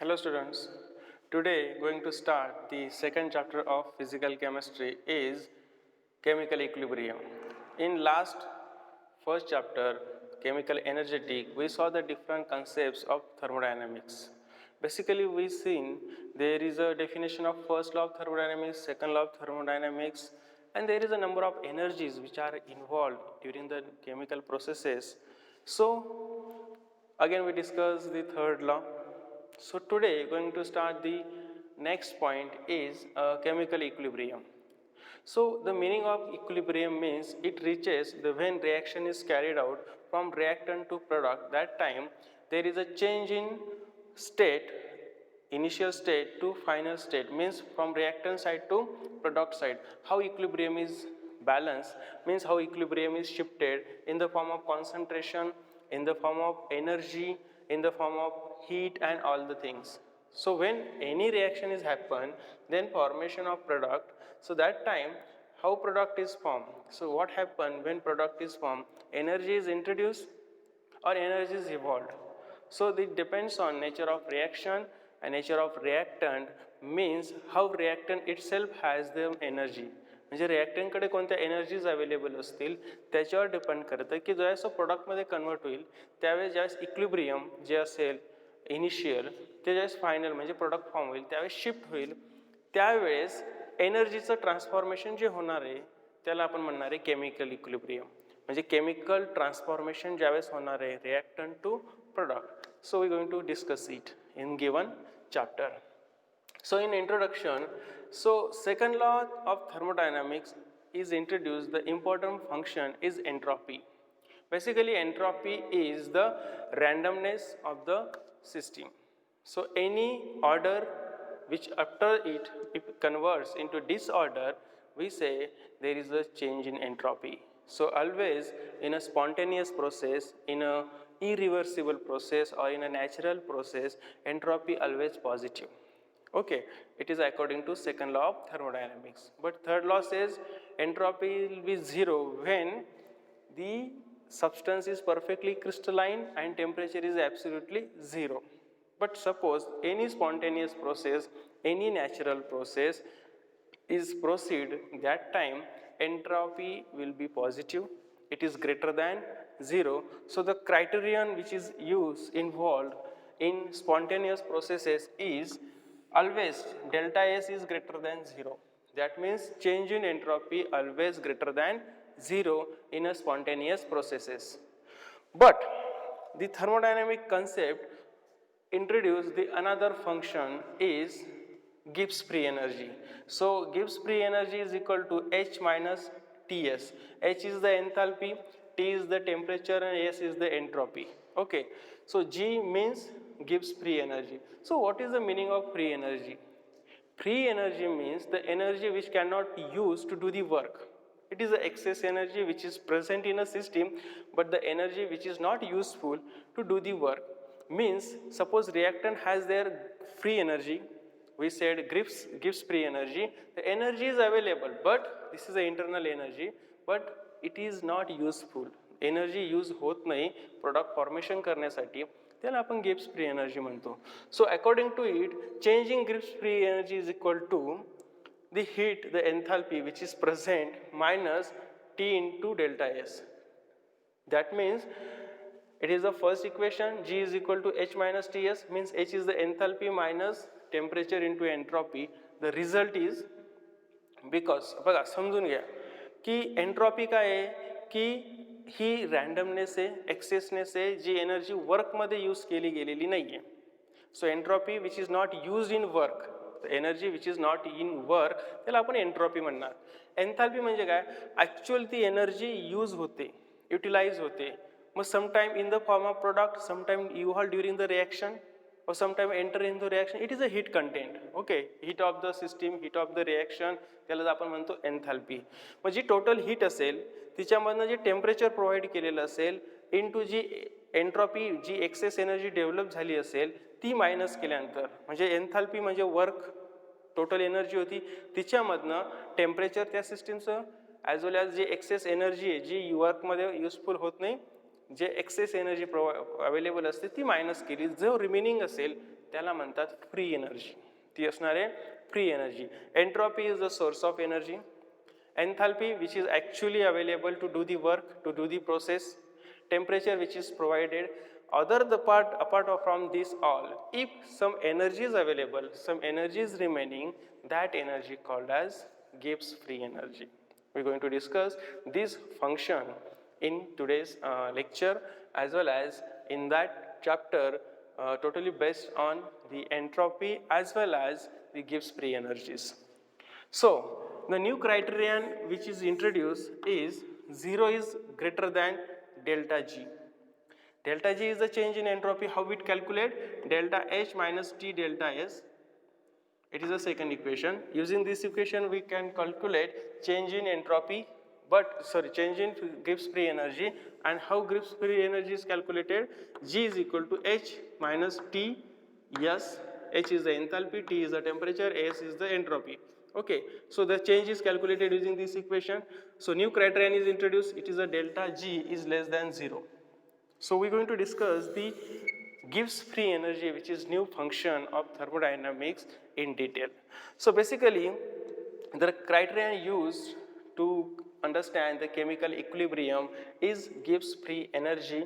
Hello students, today going to start the second chapter of physical chemistry is chemical equilibrium. In last first chapter, chemical energetic, we saw the different concepts of thermodynamics. Basically we seen there is a definition of first law of thermodynamics, second law of thermodynamics, and there is a number of energies which are involved during the chemical processes. So again we discuss the third law. So today going to start the next point is chemical equilibrium. So the meaning of equilibrium means it reaches the when reaction is carried out from reactant to product. That time there is a change in state, initial state to final state, means from reactant side to product side. How equilibrium is balanced means how equilibrium is shifted in the form of concentration, in the form of energy, in the form of heat and all the things. So when any reaction is happen, then formation of product. So that time how product is formed. So what happen when product is formed? Energy is introduced or energy is evolved. So it depends on nature of reaction and nature of reactant, means how reactant itself has the energy. म्हणजे रिॲक्टंटकडे कोणत्या energies available असतील त्याच्यावर depend करतं की ज्यावेळेस प्रोडक्टमध्ये convert होईल त्यावेळेस ज्यावेळेस इक्विलिब्रियम जे असेल इनिशियल ते ज्यावेळेस फायनल म्हणजे प्रोडक्ट फॉर्म होईल त्यावेळेस शिफ्ट होईल, त्यावेळेस एनर्जीचं ट्रान्सफॉर्मेशन जे होणार आहे त्याला आपण म्हणणार आहे केमिकल इक्विलिब्रियम. म्हणजे केमिकल ट्रान्सफॉर्मेशन ज्यावेळेस होणार आहे reactant to product. So we going to discuss it in given chapter. So in introduction, so second law of thermodynamics is introduced. The important function is entropy. Basically entropy is the randomness of the system. So any order which after it converts into disorder, we say there is a change in entropy. So always in a spontaneous process, in a irreversible process or in a natural process, entropy always positive. Okay, it is according to second law of thermodynamics. But third law says entropy will be zero when the substance is perfectly crystalline and temperature is absolutely zero. But suppose any spontaneous process, any natural process is proceed, that time entropy will be positive, it is greater than zero. So the criterion which is used involved in spontaneous processes is always delta S is greater than 0. That means change in entropy always greater than 0 in a spontaneous processes. But the thermodynamic concept introduce the another function is Gibbs free energy. So Gibbs free energy is equal to H minus Ts. H is the enthalpy, T is the temperature and S is the entropy. Okay, so G means Gibbs free energy. So what is the meaning of free energy? Free energy means the energy which cannot be used to do the work. It is the excess energy which is present in a system, but the energy which is not useful to do the work. Means suppose reactant has their free energy, we said Gibbs free energy, the energy is available, but this is the internal energy, but it is not useful. Energy use होत नाही product formation करण्यासाठी, त्याला आपण Gibbs free energy म्हणतो. So according to it, changing Gibbs free energy is equal to the heat, the enthalpy which is present minus T into delta S. That means it is the first equation, G is equal to H minus Ts, means H is the enthalpy minus temperature into entropy. The result is, because बघा समजून घ्या की entropy काय आहे की ही रँडमनेस आहे, एक्सेसनेस आहे जी energy वर्कमध्ये use केली गेलेली नाही आहे. So entropy which is not use in work, energy which is not in work त्याला आपण एंट्रॉपी म्हणणार. एन्थॅल्पी म्हणजे काय, ॲक्च्युअल ती एनर्जी यूज होते, युटिलाइज होते. मग sometime in the form of product, sometime evolve during the reaction or sometime enter in the reaction, it is a heat content. Okay, heat of the system, heat of the reaction, त्याला आपण म्हणतो एन्थॅल्पी. मग जी total heat असेल तिच्यामधनं जे temperature provide केलेलं असेल into जी entropy, जी access energy develop झाली असेल ती minus केल्यानंतर, म्हणजे एन्थॅल्पी म्हणजे वर्क टोटल एनर्जी होती तिच्यामधनं टेम्परेचर त्या सिस्टीमचं ॲज वेल ॲज जी एक्सेस एनर्जी आहे जी वर्कमध्ये युजफुल होत नाही जे एक्सेस एनर्जी अवेलेबल असते ती मायनस केली, जो रिमेनिंग असेल त्याला म्हणतात फ्री एनर्जी. ती असणार आहे free energy. Entropy is the source of energy. Enthalpy, which is actually available to do the work, to do the process. Temperature, which is provided. Apart from this all, if some energy is available, some energy is remaining, that energy called as Gibbs free energy. We are going to discuss this function in today's lecture, as well as in that chapter totally based on the entropy as well as the Gibbs free energies. So the new criterion which is introduced is 0 is greater than delta G. Delta G is the change in entropy. How we calculate? Delta H minus T delta S. It is the second equation. Using this equation we can calculate change in entropy, change in Gibbs free energy. And how Gibbs free energy is calculated? G is equal to H minus T S. H is the enthalpy, T is the temperature, S is the entropy. Okay, so the change is calculated using this equation. So new criterion is introduced. It is a delta G is less than 0. So we are going to discuss the Gibbs free energy, which is new function of thermodynamics, in detail. So basically the criterion used to understand the chemical equilibrium is Gibbs free energy,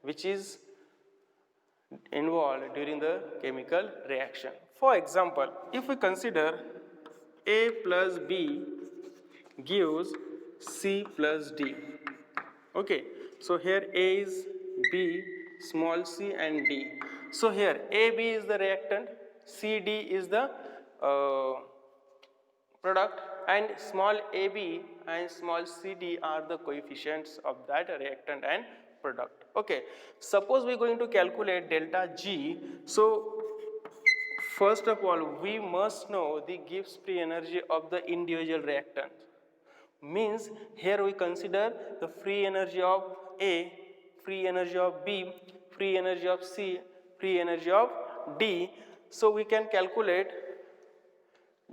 which is involved during the chemical reaction. For example, if we consider A plus B gives C plus D. Okay, so here A is B, small c and D. So here AB is the reactant, CD is the product, and small ab and small cd are the coefficients of that reactant and product. Okay, suppose we are going to calculate delta G. So first of all we must know the Gibbs free energy of the individual reactant. Means here we consider the free energy of A, free energy of B, free energy of C, free energy of D. So we can calculate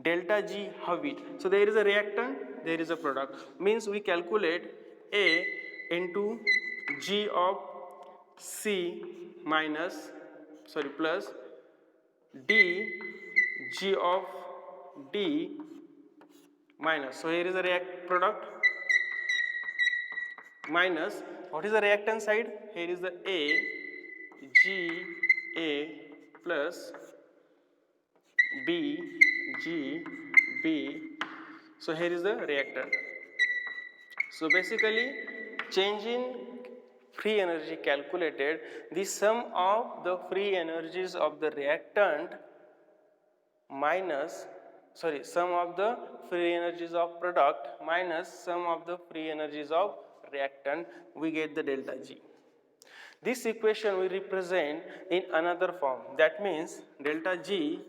delta G, how it. So there is a reactant, there is a product. Means we calculate A into G of C minus, plus D G of D minus. So here is a product minus, what is the reactant side? Here is the A, G, A plus B, G, B. So here is the reactant. So basically change in free energy calculated, the sum of the free energies of the reactant minus, sum of the free energies of product minus sum of the free energies of reactant, we get the delta G. This equation we represent in another form. That means delta G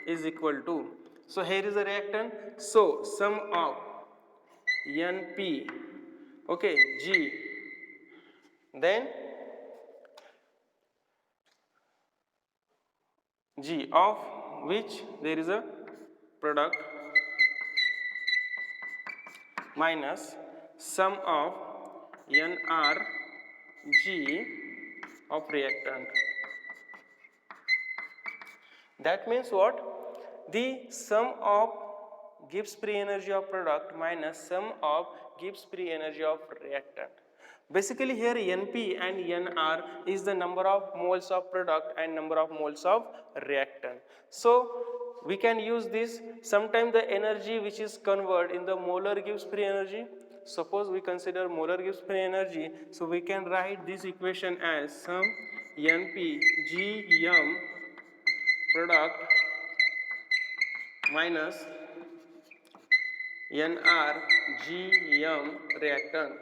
is equal to, so here is a reactant, so sum of NP, okay, G, then G of which there is a product minus sum of NR G of reactant. That means what? The sum of Gibbs free energy of product minus sum of Gibbs free energy of reactant. Basically here NP and NR is the number of moles of product and number of moles of reactant. So we can use this. Sometimes the energy which is converted in the molar Gibbs free energy. Suppose we consider molar Gibbs free energy, so we can write this equation as sum NP Gm product minus NR Gm reactant.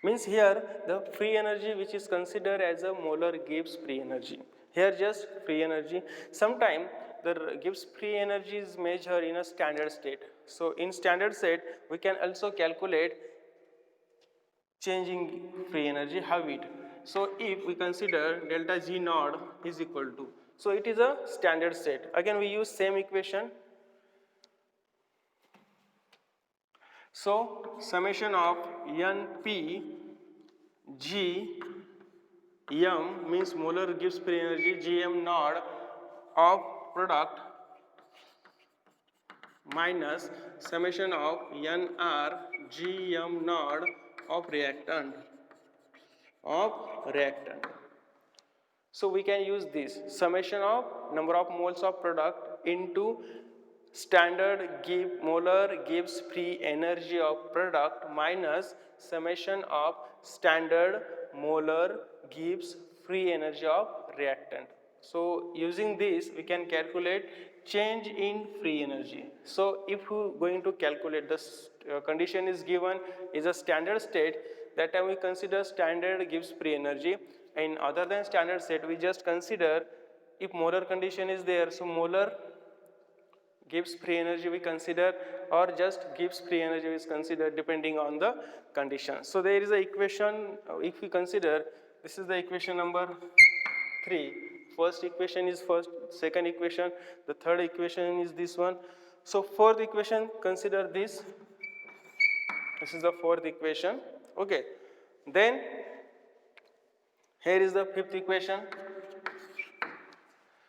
Means here the free energy which is considered as a molar Gibbs free energy. Here just free energy. Sometimes the Gibbs free energy is measured in a standard state. So in standard state we can also calculate changing free energy, how it. So if we consider delta G naught is equal to, so it is a standard state. Again we use same equation. So summation of NP G M means molar Gibbs free energy Gm naught of product minus summation of Nr Gm naught of reactant. So we can use this summation of number of moles of product into standard molar Gibbs free energy of product minus summation of standard molar Gibbs free energy of reactant. So using this we can calculate change in free energy. So if we are going to calculate this condition is given is a standard state, that time we consider standard Gibbs free energy, and other than standard state we just consider if molar condition is there, so molar Gibbs free energy we consider or just Gibbs free energy is considered depending on the condition. So there is a equation, if we consider this is the equation number 3. First equation is first, second equation, the third equation is this one. So fourth equation consider this. This is the fourth equation. Okay. Then here is the fifth equation.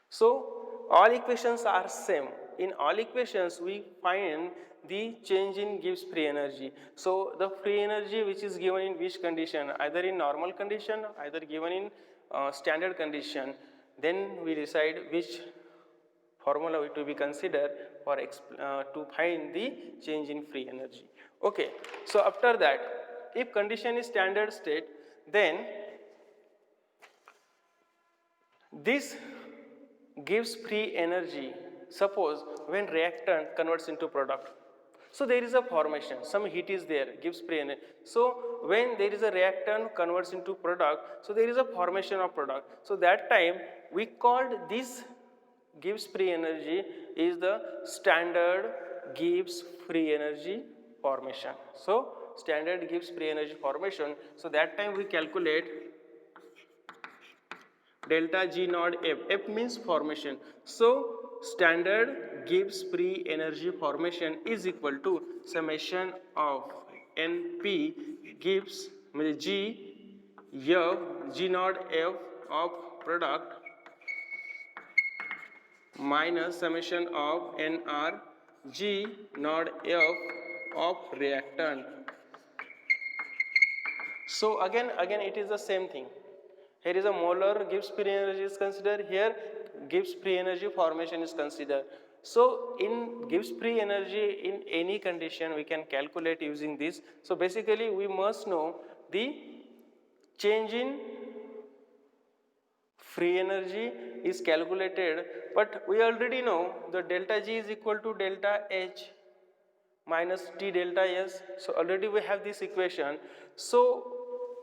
So all equations are same. In all equations we find the change in Gibbs free energy. So the free energy which is given in which condition, either in normal condition, either given in standard condition, then we decide which formula to be considered for to find the change in free energy. Okay, so after that, if condition is standard state, then this gives free energy, suppose when reactant converts into product. So there is a formation, some heat is there, gives free energy. So when there is a reactant converts into product, so there is a formation of product. So that time we called this Gibbs free energy is the standard Gibbs free energy formation. So standard Gibbs free energy formation. So that time we calculate delta G naught F. F means formation. So standard Gibbs free energy formation is equal to summation of NP Gibbs G F G naught F of product minus summation of Nr G naught F of reactant. So again it is the same thing. Here is a molar Gibbs free energy is considered, here Gibbs free energy formation is considered. So in Gibbs free energy in any condition we can calculate using this. So basically we must know the change in free energy is calculated, but we already know the delta G is equal to delta H minus T delta S. So already we have this equation. So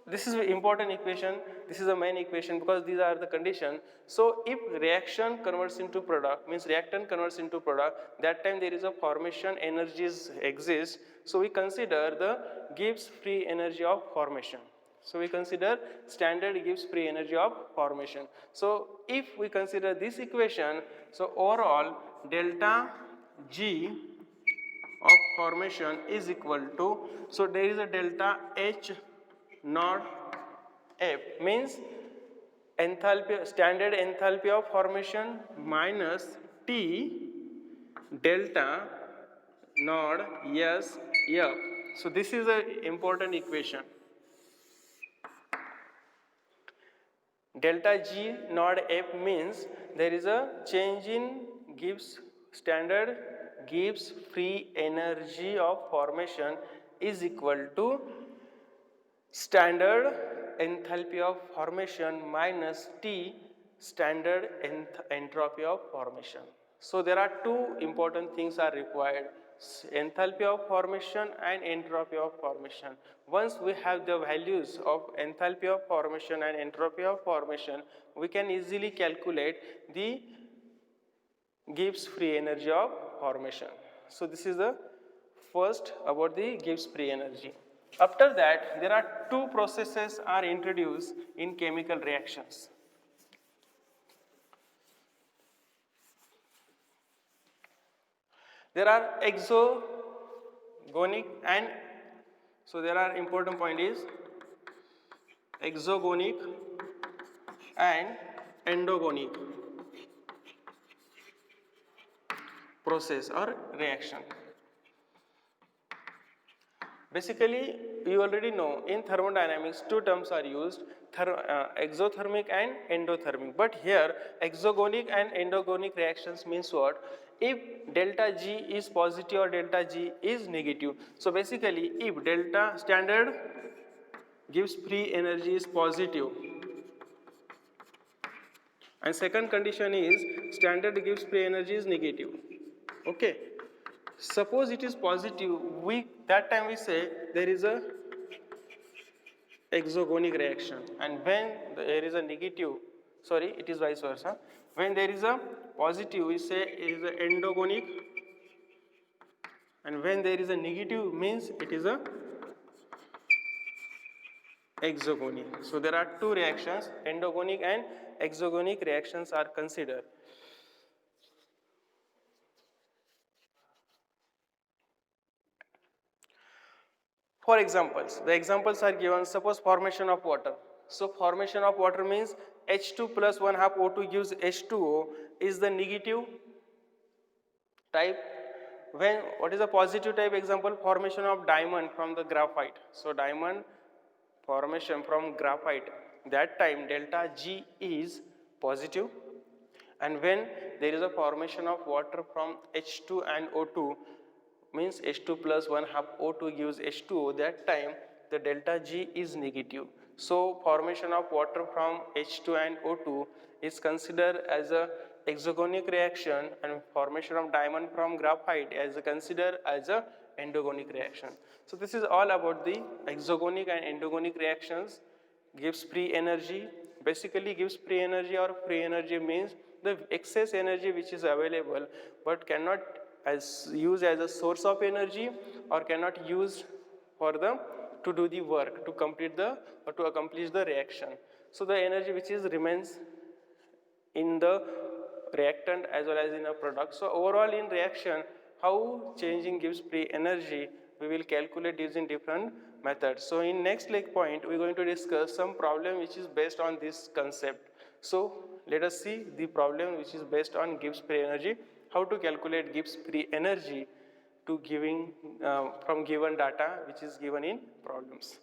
this is an important equation, this is the main equation because these are the conditions. So if reaction converts into product, means reactant converts into product, that time there is a formation energies exist. So we consider the Gibbs free energy of formation. So we consider standard Gibbs free energy of formation. So if we consider this equation, so overall delta G of formation is equal to, so there is a delta H naught F means enthalpy, standard enthalpy of formation minus T delta naught S F. So this is an important equation. Delta G naught F means there is a change in Gibbs standard Gibbs free energy of formation is equal to standard enthalpy of formation minus T standard entropy of formation. So there are two important things are required, enthalpy of formation and entropy of formation. Once we have the values of enthalpy of formation and entropy of formation, we can easily calculate the Gibbs free energy of formation. So this is the first about the Gibbs free energy. After that, there are two processes are introduced in chemical reactions. There are exogonic and, so there are important point is exogonic and endogonic process or reaction. Basically, you already know in thermodynamics two terms are used, exothermic and endothermic. But here exogonic and endogonic reactions means what? If delta G is positive or delta G is negative. So basically, if delta standard gives free energy is positive and second condition is standard gives free energy is negative. Okay. Suppose it is positive, that time we say there is a exogonic reaction, and when there is a negative, sorry, it is vice versa. When there is a positive, we say it is a endogonic, and when there is a negative means it is a exogonic. So there are two reactions, endogonic and exogonic reactions are considered. For examples, the examples are given. Suppose formation of water. So formation of water means H2 plus 1 half O2 gives H2O is the negative type. When what is the positive type example? Formation of diamond from the graphite. So diamond formation from graphite, that time delta G is positive, and when there is a formation of water from H2 and O2 means H2 plus 1 half O2 gives H2O, that time the delta G is negative. So formation of water from H2 and O2 is considered as a exogonic reaction, and formation of diamond from graphite is considered as a endogonic reaction. So this is all about the exogonic and endogonic reactions. Gives free energy, basically gives free energy, or free energy means the excess energy which is available but cannot use as a source of energy or cannot use for the to do the work to complete the or to accomplish the reaction. So the energy which is remains in the reactant as well as in a product. So overall in reaction, how changing gives free energy, we will calculate using different methods. So in next leg point, we are going to discuss some problem which is based on this concept. So let us see the problem which is based on Gibbs free energy, how to calculate Gibbs free energy to giving from given data which is given in problems.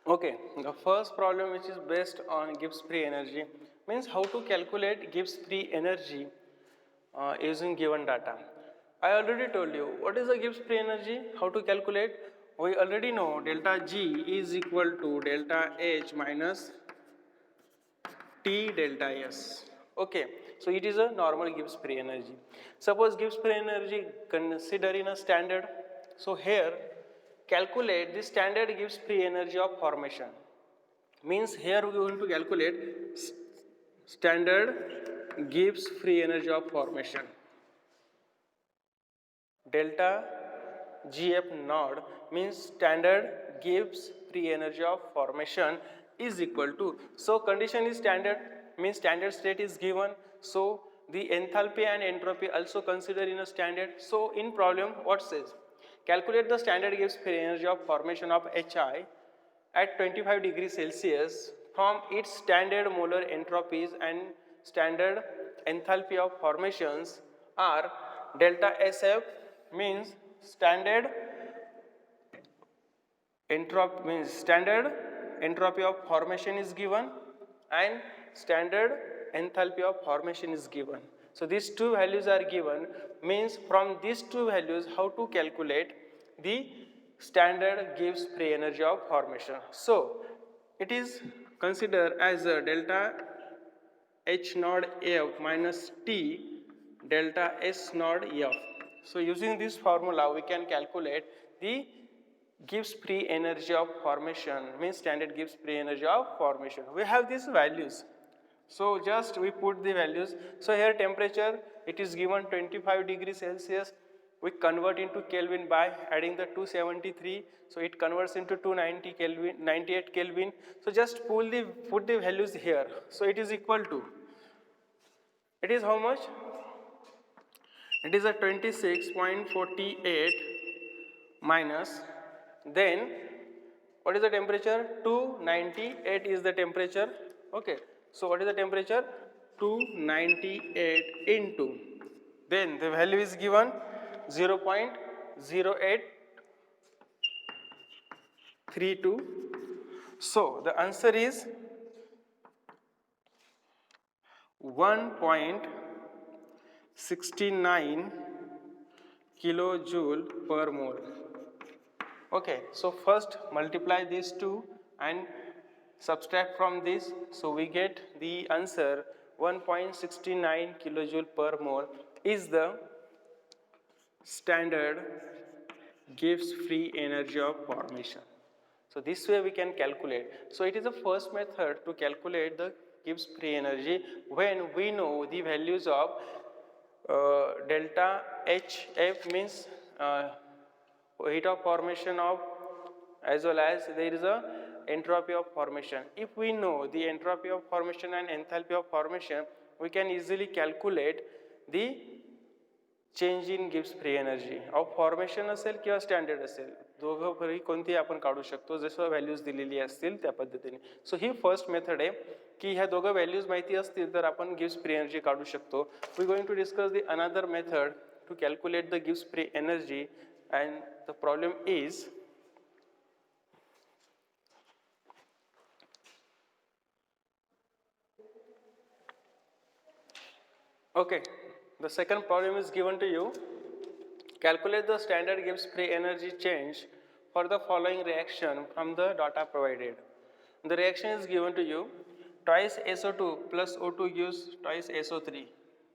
Okay, the first problem which is based on Gibbs free energy means how to calculate Gibbs free energy using given data. I already told you what is the Gibbs free energy, how to calculate. We already know delta G is equal to delta H minus T delta S. Okay, so it is a normal Gibbs free energy. Suppose Gibbs free energy consider in a standard. So here calculate the standard Gibbs free energy of formation. Means here we are going to calculate standard Gibbs free energy of formation. Delta GF naught means standard Gibbs free energy of formation is equal to, so condition is standard means standard state is given, so the enthalpy and entropy also consider in a standard. So in problem what says, calculate the standard Gibbs free energy of formation of HI at 25 degrees Celsius from its standard molar entropies and standard enthalpy of formations are delta SF means standard entropy of formation is given and standard enthalpy of formation is given. So these two values are given, means from these two values how to calculate the standard Gibbs free energy of formation. So it is considered as a delta H naught F minus T delta S naught F. So using this formula we can calculate the Gibbs free energy of formation, means standard Gibbs free energy of formation. We have these values. So just we put the values. So here temperature it is given 25 degrees Celsius. We convert into Kelvin by adding the 273. So it converts into 290 Kelvin, 98 Kelvin. So just put the values here. So it is equal to, it is how much? It is a 26.48 minus, then what is the temperature? 298 is the temperature. Okay, so what is the temperature? 298 into, then the value is given 0.0832. So the answer is 1.69 kilojoule per mole. Okay, so first multiply these two and subtract from this, so we get the answer 1.69 kilojoule per mole is the standard Gibbs free energy of formation. So this way we can calculate. So it is the first method to calculate the Gibbs free energy when we know the values of delta HF means heat of formation of, as well as there is a entropy of formation. If we know the entropy of formation and enthalpy of formation, we can easily calculate the change in Gibbs free energy of formation असेल किंवा standard असेल, दोघंपैकी कोणतीही आपण काढू शकतो जसं values दिलेली असतील त्या पद्धतीने. सो ही फर्स्ट मेथड आहे की ह्या दोघं व्हॅल्यूज माहिती असतील तर आपण गिब्स फ्री एनर्जी काढू शकतो. We going to discuss the another method to calculate the Gibbs free energy and the problem is okay. The second problem is given to you. Calculate the standard Gibbs free energy change for the following reaction from the data provided. The reaction is given to you. Twice SO2 plus O2 gives twice SO3.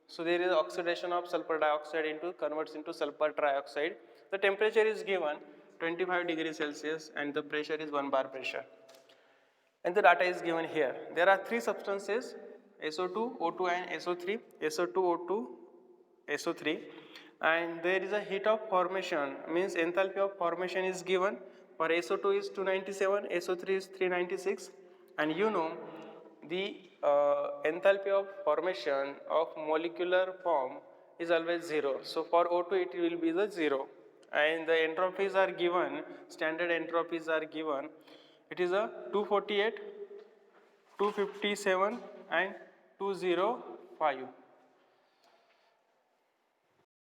So there is oxidation of sulfur dioxide into converts into sulfur trioxide. The temperature is given 25 degrees Celsius and the pressure is 1 bar pressure. And the data is given here. There are three substances, SO2, O2 and SO3. SO2, O2, SO3, and there is a heat of formation, means enthalpy of formation is given. For SO2 is 297, SO3 is 396, and you know the enthalpy of formation of molecular form is always 0. So for O2 it will be the 0, and the entropies are given, standard entropies are given. It is a 248, 257 and 205.